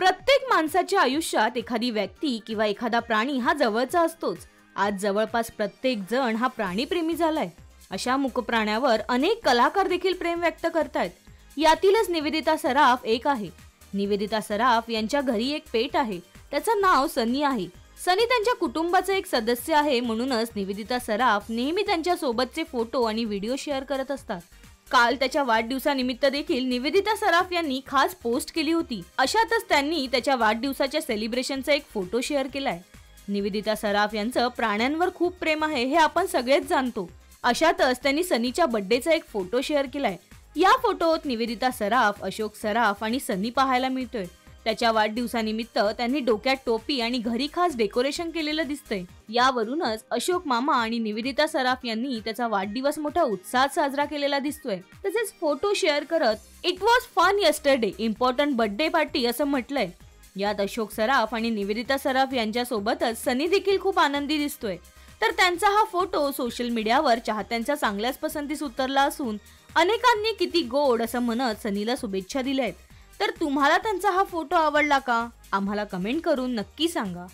प्रत्येक माणसाच्या आयुष्यात एखादी व्यक्ती किंवा एखादा प्राणी हा जवळचा असतोच। आज जवळपास प्रत्येक जण हा प्राणीप्रेमी झालाय। अशा मूकप्राण्यावर अनेक कलाकार देखील प्रेम व्यक्त करतायत। यातीलच निवेदिता सराफ एक आहे। निवेदिता सराफ यांच्या घरी एक पेट आहे, त्याचं नाव सनी आहे। सनी त्यांच्या कुटुंबाचा एक सदस्य आहे, म्हणूनच निवेदिता सराफ नेहमी त्यांच्या सोबतचे फोटो आणि व्हिडिओ शेअर करत असतात। काल त्याच्या वाढदिवसानिमित्त देखील निवेदिता सराफ यांनी खास पोस्ट केली होती। अशातच त्यांनी त्याच्या वाढदिवसाच्या सेलिब्रेशनचा एक फोटो शेअर केलाय। निवेदिता सराफ यांचं प्राण्यांवर खूप प्रेम आहे हे आपण सगळेच जाणतो। अशातच त्यांनी सनीच्या बर्थडेचा एक फोटो शेअर केलाय। या फोटोत निवेदिता सराफ, अशोक सराफ आणि सनी पाहायला मिळतोय। त्याच्या वाढदिवसानिमित्त त्यांनी डोक्यात टोपी आणि घरी खास डेकोरेशन केलेलं दिसतंय। यावरूनच अशोक मामा आणि निवेदिता सराफ यांनी त्याचा वाढदिवस मोठ्या उत्साहात साजरा केलेला दिसतोय। तसेच फोटो शेअर करत it was fun yesterday, important birthday party असं म्हटलंय। यात अशोक सराफ आणि निवेदिता सराफ यांच्या सोबतच सनी देखील खूप आनंदी दिसतोय। तर त्यांचा हा फोटो सोशल मीडियावर चाहत्यांच्या चांगल्याच पसंतीस उतरला असून अनेकांनी किती गोड असं म्हणत सनीला शुभेच्छा दिल्यात। तर तुम्हाला त्यांचा हा फोटो आवडला का? आम्हाला कमेंट करून नक्की सांगा।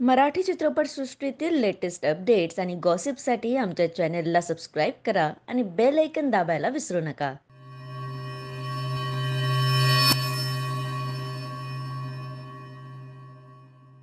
मराठी चित्रपटसृष्टीतील लेटेस्ट अपडेट्स आणि गॉसिपसाठी आमच्या चॅनेलला सबस्क्राईब करा आणि बेल ऐकन दाबायला विसरू नका।